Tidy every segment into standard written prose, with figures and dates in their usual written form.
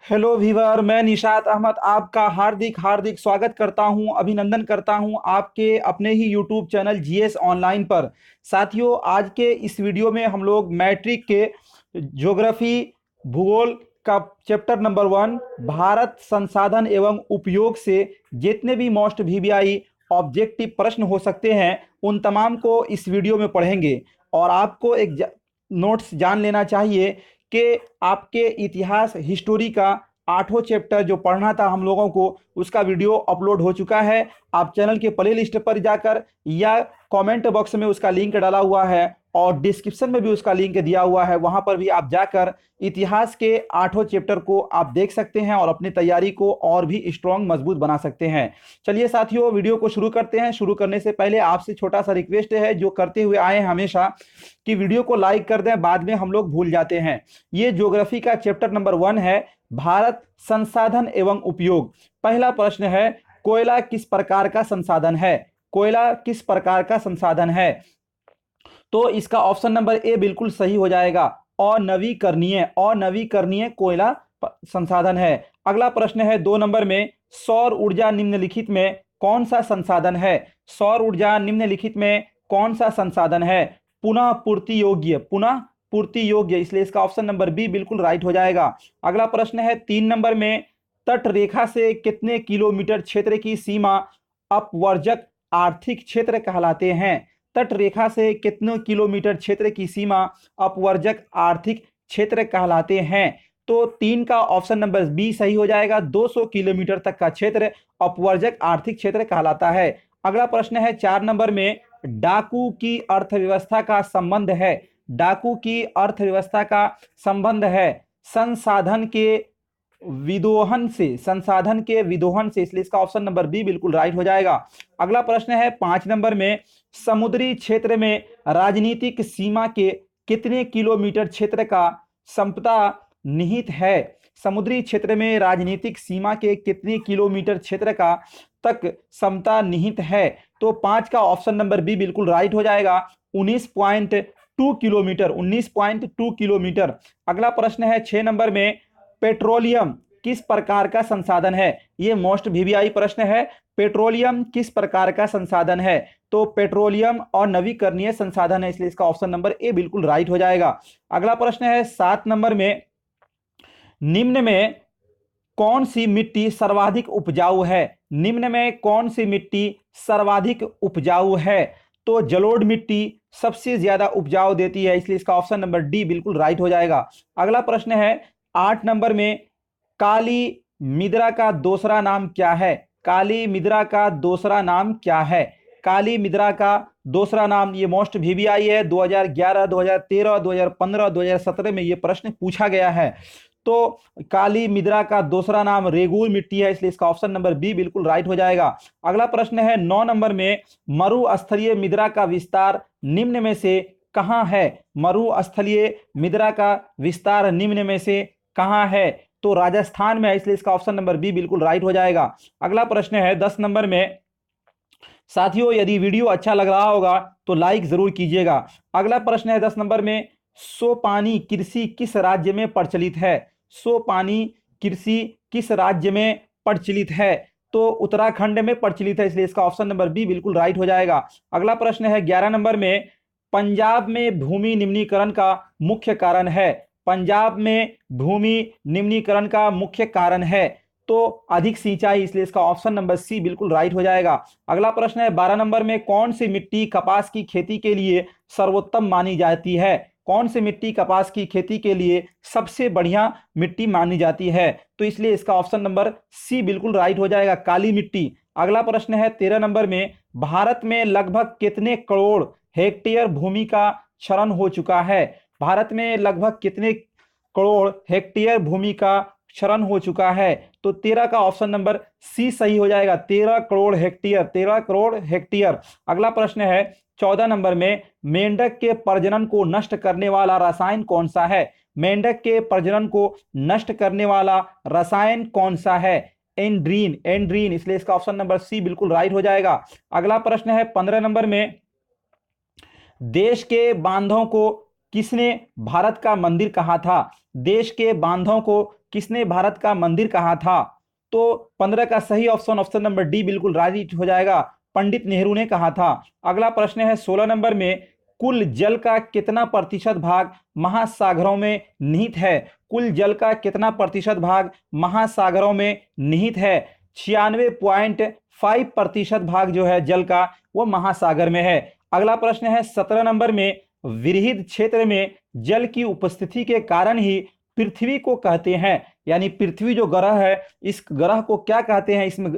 Hello Weaver, मैं निशात अहमद आपका हार्दिक हार्दिक स्वागत करता हूं, अभिनंदन करता हूं आपके अपने ही यूट्यूब चैनल जीएस ऑनलाइन पर। साथियों, आज के इस वीडियो में हम लोग मैट्रिक के ज्योग्राफी भूगोल का चैप्टर नंबर 1 भारत संसाधन एवं उपयोग से जितने भी मोस्ट वीवीआई ऑब्जेक्टिव प्रश्न हो सकते हैं उन तमाम को इस वीडियो में पढ़ेंगे। और आपको एक नोट्स जान लेना चाहिए कि आपके इतिहास हिस्टोरी का 8वां चैप्टर जो पढ़ना था हम लोगों को, उसका वीडियो अपलोड हो चुका है। आप चैनल के प्ले लिस्ट पर जाकर या कमेंट बॉक्स में उसका लिंक डाला हुआ है और डिस्क्रिप्शन में भी उसका लिंक दिया हुआ है, वहां पर भी आप जाकर इतिहास के 8वां चैप्टर को आप देख सकते हैं और अपनी तैयारी को और भी स्ट्रॉन्ग मजबूत बना सकते हैं। चलिए साथियों, वीडियो को शुरू करते हैं। शुरू करने से पहले आपसे छोटा सा रिक्वेस्ट है, जो करते हुए आए हैं हमेशा, कि वीडियो को लाइक कर दें, बाद में हम लोग भूल जाते हैं। ये ज्योग्राफी का चैप्टर नंबर 1 है, भारत संसाधन एवं उपयोग। पहला प्रश्न है, कोयला किस प्रकार का संसाधन है? कोयला किस प्रकार का संसाधन है? तो इसका ऑप्शन नंबर ए बिल्कुल सही हो जाएगा। अनवीकरणीय, अनवीकरणीय कोयला संसाधन है। अगला प्रश्न है 2 नंबर में, सौर ऊर्जा निम्नलिखित में कौन सा संसाधन है? सौर ऊर्जा निम्नलिखित में कौन सा संसाधन है? पुनः पूर्ति योग्य, पुनः पूर्ति योग्य, इसलिए इसका ऑप्शन नंबर बी बिल्कुल राइट हो जाएगा। अगला प्रश्न है 3 नंबर में, तट रेखा से कितने किलोमीटर क्षेत्र की सीमा अपवर्जक आर्थिक क्षेत्र कहलाते हैं? तट रेखा से कितने किलोमीटर क्षेत्र की सीमा अपवर्जक आर्थिक क्षेत्र कहलाते हैं? तो 3 का ऑप्शन नंबर बी सही हो जाएगा। 200 किलोमीटर तक का क्षेत्र अपवर्जक आर्थिक क्षेत्र कहलाता है। अगला प्रश्न है 4 नंबर में, डाकू की अर्थव्यवस्था का संबंध है, डाकू की अर्थव्यवस्था का संबंध है संसाधन के विदोहन से, संसाधन के विदोहन से, इसलिए इसका ऑप्शन नंबर बी बिल्कुल राइट हो जाएगा। अगला प्रश्न है 5 नंबर में, समुद्री क्षेत्र में राजनीतिक सीमा के कितने किलोमीटर क्षेत्र का समता निहित है? समुद्री क्षेत्र में राजनीतिक सीमा के कितने किलोमीटर क्षेत्र का तक समता निहित है? तो 5 का ऑप्शन नंबर बी बिल्कुल राइट हो जाएगा, 19.2 किलोमीटर, 19.2 किलोमीटर। अगला प्रश्न है 6 नंबर में, पेट्रोलियम किस प्रकार का संसाधन है? यह मोस्ट वीवीआई प्रश्न है। पेट्रोलियम किस प्रकार का संसाधन है? तो पेट्रोलियम और नवीकरणीय संसाधन है, इसलिए इसका ऑप्शन नंबर ए बिल्कुल राइट हो जाएगा। अगला प्रश्न है 7 नंबर में, निम्न में कौन सी मिट्टी सर्वाधिक उपजाऊ है? निम्न में कौन सी मिट्टी सर्वाधिक उपजाऊ है? तो जलोढ़ मिट्टी सबसे ज्यादा उपजाऊ देती है, इसलिए इसका ऑप्शन नंबर डी बिल्कुल राइट हो जाएगा। अगला प्रश्न है 8 नंबर में, काली मृदा का दूसरा नाम क्या है? काली मृदा का दूसरा नाम क्या है? काली मृदा का दूसरा नाम, ये मोस्ट वीवीआई है। 2011, 2013, 2015, 2017 में ये प्रश्न पूछा गया है। तो काली मृदा का दूसरा नाम रेगूर मिट्टी है, इसलिए इसका ऑप्शन नंबर बी बिल्कुल राइट हो जाएगा। अगला प्रश्न है 9 नंबर में, मरुस्थलीय मृदा का विस्तार निम्न में से कहां है? मरुस्थलीय मृदा का विस्तार निम्न में से कहां है? तो राजस्थान में है, इसलिए इसका ऑप्शन नंबर बी बिल्कुल राइट हो जाएगा। अगला प्रश्न है 10 नंबर में। साथियों, यदि वीडियो अच्छा लग रहा होगा तो लाइक जरूर कीजिएगा। अगला प्रश्न है 10 नंबर में, सोपानी कृषि किस राज्य में प्रचलित है? सोपानी कृषि किस राज्य में प्रचलित है? तो उत्तराखंड में प्रचलित है, इसलिए इसका ऑप्शन नंबर बी बिल्कुल राइट हो जाएगा। अगला प्रश्न है 11 नंबर में, पंजाब में भूमि निम्नीकरण का मुख्य कारण है? पंजाब में भूमि निम्नीकरण का मुख्य कारण है तो अधिक सिंचाई, इसलिए इसका ऑप्शन नंबर सी बिल्कुल राइट हो जाएगा। अगला प्रश्न है 12 नंबर में, कौन सी मिट्टी कपास की खेती के लिए सर्वोत्तम मानी जाती है? कौन सी मिट्टी कपास की खेती के लिए सबसे बढ़िया मिट्टी मानी जाती है? तो इसलिए इसका ऑप्शन नंबर सी बिल्कुल राइट हो जाएगा, काली मिट्टी। अगला प्रश्न है 13 नंबर में, भारत में लगभग कितने करोड़ हेक्टेयर भूमि का क्षरण हो चुका है? भारत में लगभग कितने करोड़ हेक्टेयर भूमि का क्षरण हो चुका है? तो 13 का ऑप्शन नंबर सी सही हो जाएगा, 13 करोड़ हेक्टेयर, 13 करोड़ हेक्टेयर। अगला प्रश्न है 14 नंबर में, मेंढक के प्रजनन को नष्ट करने वाला रसायन कौन सा है? मेंढक के प्रजनन को नष्ट करने वाला रसायन कौन सा है? एंड्रीन, एंड्रीन, इसलिए इसका ऑप्शन नंबर सी बिल्कुल राइट हो जाएगा। अगला प्रश्न है 15 नंबर में, देश के बांधों को किसने भारत का मंदिर कहा था? देश के बांधों को किसने भारत का मंदिर कहा था? तो 15 का सही ऑप्शन ऑप्शन नंबर डी बिल्कुल राइट हो जाएगा, पंडित नेहरू ने कहा था। अगला प्रश्न है 16 नंबर में, कुल जल का कितना प्रतिशत भाग महासागरों में निहित है? कुल जल का कितना प्रतिशत भाग महासागरों में निहित है? 96.5% भाग जो है जल का वो महासागर में है। अगला प्रश्न है 17 नंबर में, विरहित क्षेत्र में जल की उपस्थिति के कारण ही पृथ्वी को कहते हैं, यानी पृथ्वी जो ग्रह है इस ग्रह को क्या कहते हैं? इसमें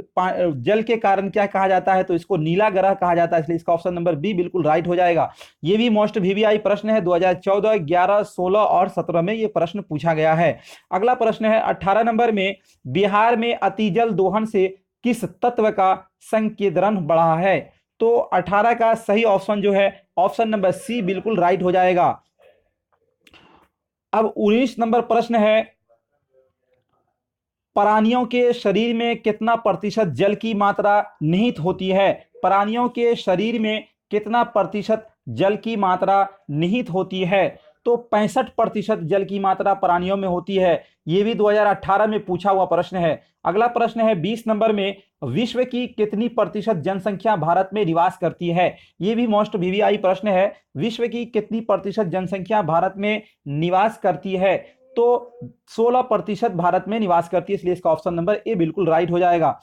जल के कारण क्या कहा जाता है? तो इसको नीला ग्रह कहा जाता है, इसलिए इसका ऑप्शन नंबर बी बिल्कुल राइट हो जाएगा। ये भी मोस्ट वीवीआई प्रश्न है, 2014, 11, 16 और 17 में ये प्रश्न पूछा गया है। अगला प्रश्न है 18 नंबर में, बिहार में अतिजल दोहन से किस तत्व का संकेंद्रण बढ़ा है? तो 18 का सही ऑप्शन जो है ऑप्शन नंबर सी बिल्कुल राइट हो जाएगा। अब 19 नंबर प्रश्न है, प्राणियों के शरीर में कितना प्रतिशत जल की मात्रा निहित होती है? प्राणियों के शरीर में कितना प्रतिशत जल की मात्रा निहित होती है? तो 65% जल की मात्रा प्राणियों में होती है। यह भी 2018 में पूछा हुआ प्रश्न है। अगला प्रश्न है 20 नंबर में, विश्व की कितनी प्रतिशत जनसंख्या भारत में निवास करती है? यह भी मोस्ट वीवीआई प्रश्न है, विश्व की कितनी प्रतिशत जनसंख्या भारत में निवास करती है? तो 16% भारत में निवास करती है, इसलिए इसका ऑप्शन नंबर ए बिल्कुल राइट हो जाएगा।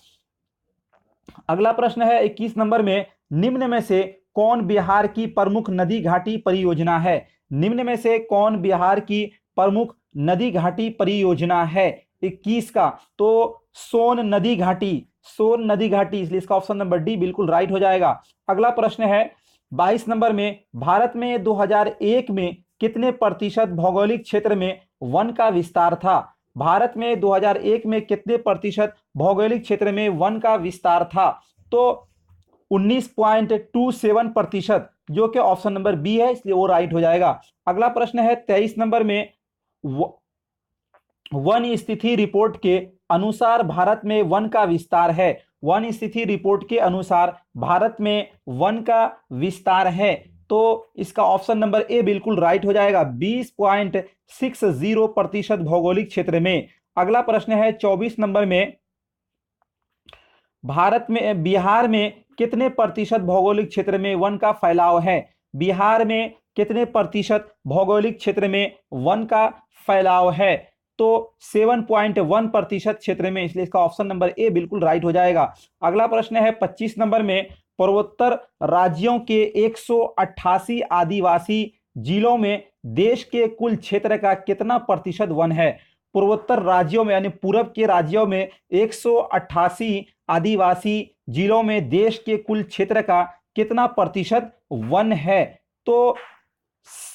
अगला प्रश्न है 21 नंबर में, निम्न में से कौन बिहार की प्रमुख नदी घाटी परियोजना है? निम्न में से कौन बिहार की प्रमुख नदी घाटी परियोजना है? 21 का तो सोन नदी घाटी, सोन नदी घाटी, इसलिए इसका ऑप्शन नंबर डी बिल्कुल राइट हो जाएगा। अगला प्रश्न है 22 नंबर में, भारत में 2001 में कितने प्रतिशत भौगोलिक क्षेत्र में वन का विस्तार था? भारत में 2001 में कितने प्रतिशत भौगोलिक क्षेत्र में वन का विस्तार था? तो 19.27%, जो कि ऑप्शन नंबर बी है, इसलिए वो राइट हो जाएगा। अगला प्रश्न है 23 नंबर में, वन स्थिति रिपोर्ट के अनुसार भारत में वन का विस्तार है। वन स्थिति रिपोर्ट के अनुसार भारत में वन का विस्तार है, तो इसका ऑप्शन नंबर ए बिल्कुल राइट हो जाएगा, 20.60% भौगोलिक क्षेत्र में। अगला प्रश्न है 24 नंबर में, भारत में बिहार में कितने प्रतिशत भौगोलिक क्षेत्र में वन का फैलाव है? बिहार में कितने प्रतिशत भौगोलिक क्षेत्र में वन का फैलाव है? तो 7.1% क्षेत्र में, इसलिए इसका ऑप्शन नंबर ए बिल्कुल राइट हो जाएगा। अगला प्रश्न है 25 नंबर में, पूर्वोत्तर राज्यों के 188 आदिवासी जिलों में देश के कुल क्षेत्र का कितना प्रतिशत वन है? पूर्वोत्तर राज्यों में यानी पूर्व के राज्यों में 188 आदिवासी जिलों में देश के कुल क्षेत्र का कितना प्रतिशत वन है? तो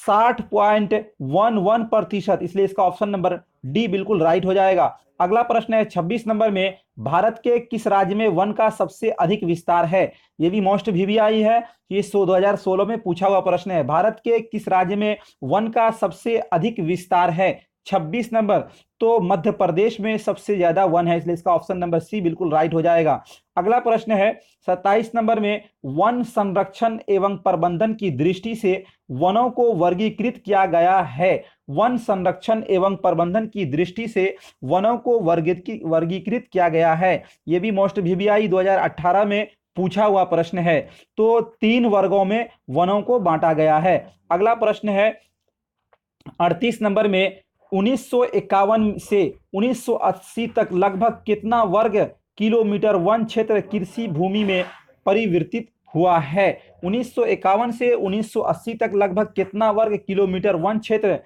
60.11%, इसलिए इसका ऑप्शन नंबर डी बिल्कुल राइट हो जाएगा। अगला प्रश्न है 26 नंबर में, भारत के किस राज्य में वन का सबसे अधिक विस्तार है? यह भी मोस्ट वीवीआई है, ये 2016 में पूछा हुआ प्रश्न है। भारत के किस राज्य में वन का सबसे अधिक विस्तार है? 26 नंबर, तो मध्य प्रदेश में सबसे ज्यादा वन है, इसलिए इसका ऑप्शन नंबर सी बिल्कुल राइट हो जाएगा। अगला प्रश्न है 27 नंबर में, वन संरक्षण एवं प्रबंधन की दृष्टि से वनों को वर्गीकृत किया गया है। वन संरक्षण एवं प्रबंधन की दृष्टि से वनों को वर्गीकृत किया गया है। यह भी मोस्ट वीवीआई 2018 में पूछा हुआ प्रश्न है। तो 3 वर्गों में वनों को बांटा गया है। अगला प्रश्न है 38 नंबर में, 1951 से 1980 तक लगभग कितना वर्ग किलोमीटर वन क्षेत्र कृषि भूमि में परिवर्तित हुआ है? 1951 से 1980 तक लगभग कितना वर्ग किलोमीटर वन क्षेत्र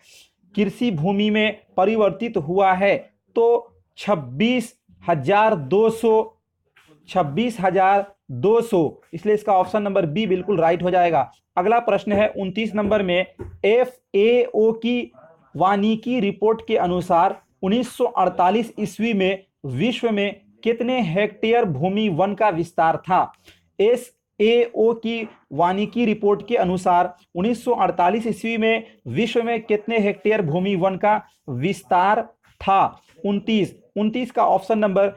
कृषि भूमि में परिवर्तित हुआ है? तो 26,200, इसलिए इसका ऑप्शन नंबर बी बिल्कुल राइट हो जाएगा। अगला प्रश्न है 29 नंबर में, FAO की वानिकी रिपोर्ट के अनुसार 1948 ईस्वी में विश्व में कितने हेक्टेयर भूमि वन का विस्तार था? FAO की वानिकी रिपोर्ट के अनुसार 1948 ईस्वी में विश्व में कितने हेक्टेयर भूमि वन का विस्तार था? 29 का ऑप्शन नंबर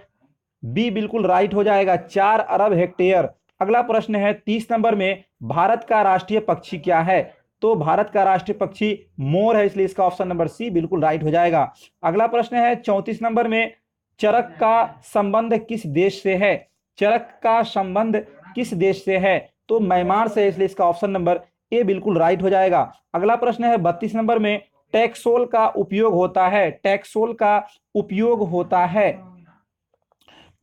बी बिल्कुल राइट हो जाएगा, 4 अरब हेक्टेयर। अगला प्रश्न है 30 नंबर में, भारत का राष्ट्रीय पक्षी क्या है? तो भारत का राष्ट्रीय पक्षी मोर है, इसलिए इसका ऑप्शन नंबर सी बिल्कुल राइट हो जाएगा। अगला प्रश्न है 34 नंबर में, चरक का संबंध किस देश से है? चरक का संबंध किस देश से है? तो म्यांमार से, इसलिए इसका ऑप्शन नंबर ए बिल्कुल राइट हो जाएगा। अगला प्रश्न है 32 नंबर में, टैक्सोल का उपयोग होता है, टैक्सोल का उपयोग होता है,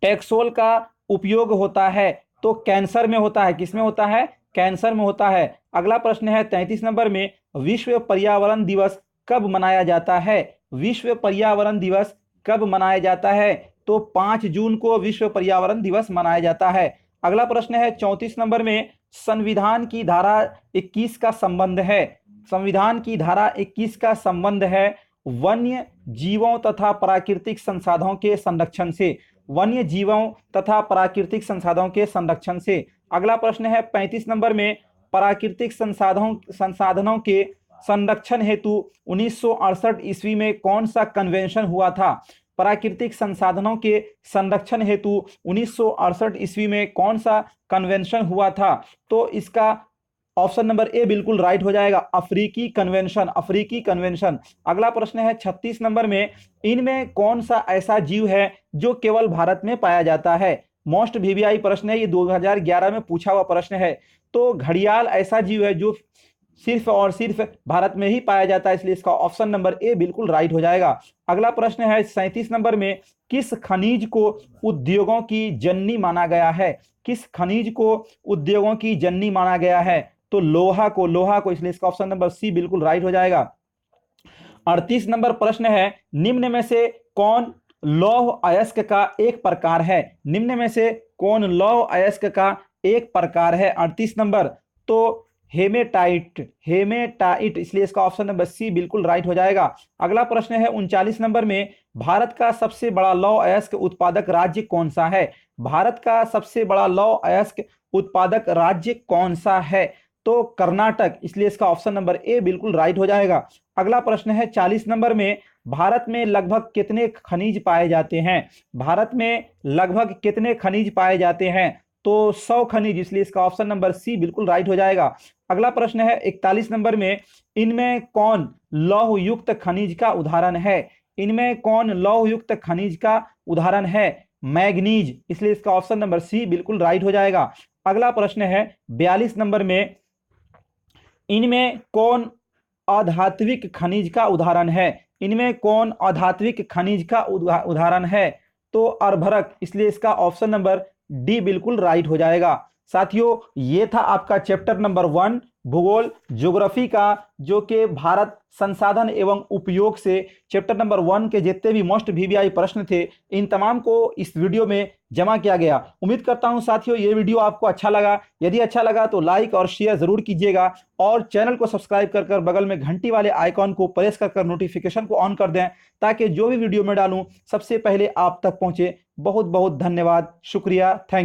टैक्सोल का उपयोग होता है तो कैंसर में होता है, किसमें होता है? कैंसर में होता है। अगला प्रश्न है 33 नंबर में, विश्व पर्यावरण दिवस कब मनाया जाता है? विश्व पर्यावरण दिवस कब मनाया जाता है? तो 5 जून को विश्व पर्यावरण दिवस मनाया जाता है। अगला प्रश्न है 34 नंबर में, संविधान की धारा 21 का संबंध है, संविधान की धारा 21 का संबंध है वन्य जीवों तथा प्राकृतिक संसाधनों के संरक्षण से, वन्य जीवों तथा प्राकृतिक संसाधनों के संरक्षण से। अगला प्रश्न है 35 नंबर में, प्राकृतिक संसाधनों के संरक्षण हेतु 1968 ईस्वी में कौन सा कन्वेंशन हुआ था? प्राकृतिक संसाधनों के संरक्षण हेतु 1968 ईस्वी में कौन सा कन्वेंशन हुआ था? तो इसका ऑप्शन नंबर ए बिल्कुल राइट हो जाएगा, अफ्रीकी कन्वेंशन, अफ्रीकी कन्वेंशन। अगला प्रश्न है 36 नंबर में, इनमें कौन सा ऐसा जीव है जो केवल भारत में पाया जाता है? मोस्ट वीवीआई प्रश्न है, ये 2011 में पूछा हुआ प्रश्न है। तो घड़ियाल ऐसा जीव है जो सिर्फ और सिर्फ भारत में ही पाया जाता है, इसलिए इसका ऑप्शन नंबर ए बिल्कुल राइट हो जाएगा। अगला प्रश्न है 37 नंबर में, किस खनिज को उद्योगों की जननी माना गया है? किस खनिज को उद्योगों की जननी माना गया है? तो लोहा को, लोहा को, इसलिए इसका ऑप्शन नंबर सी बिल्कुल राइट हो जाएगा। 38 नंबर प्रश्न है, निम्न में से कौन लौह अयस्क का एक प्रकार है? निम्न में से कौन लौह अयस्क का एक प्रकार है? 38 नंबर, तो हेमेटाइट, हेमेटाइट, इसलिए इसका ऑप्शन नंबर सी बिल्कुल राइट हो जाएगा। अगला प्रश्न है 39 नंबर में, भारत का सबसे बड़ा लौह अयस्क उत्पादक राज्य कौन सा है? भारत का सबसे बड़ा लौह अयस्क उत्पादक राज्य कौन सा है? तो कर्नाटक, इसलिए इसका ऑप्शन नंबर ए बिल्कुल राइट हो जाएगा। अगला प्रश्न है 40 नंबर में, भारत में लगभग कितने खनिज पाए जाते हैं? भारत में लगभग कितने खनिज पाए जाते हैं? तो 100 खनिज, इसलिए इसका ऑप्शन नंबर सी बिल्कुल राइट हो जाएगा। अगला प्रश्न है 41 नंबर में, इनमें कौन लौह युक्त खनिज का उदाहरण है? इनमें कौन लौह युक्त खनिज का उदाहरण है? मैग्नीज, इसलिए इसका ऑप्शन नंबर सी बिल्कुल राइट हो जाएगा। अगला प्रश्न है 42 नंबर में, इनमें कौन अधात्विक खनिज का उदाहरण है? इनमें कौन अधात्विक खनिज का उदाहरण है? तो अर्भरक, इसलिए इसका ऑप्शन नंबर डी बिल्कुल राइट हो जाएगा। साथियों, ये था आपका चैप्टर नंबर 1 भूगोल ज्योग्राफी का, जो कि भारत संसाधन एवं उपयोग से चैप्टर नंबर 1 के जितने भी मोस्ट वीवीआई प्रश्न थे, इन तमाम को इस वीडियो में जमा किया गया। उम्मीद करता हूं साथियों ये वीडियो आपको अच्छा लगा। यदि अच्छा लगा तो लाइक और शेयर जरूर कीजिएगा और चैनल को सब्सक्राइब कर बगल में घंटी वाले आइकॉन को प्रेस कर नोटिफिकेशन को ऑन कर दें, ताकि जो भी वीडियो मैं डालूं सबसे पहले आप तक पहुंचे। बहुत बहुत धन्यवाद, शुक्रिया, थैंक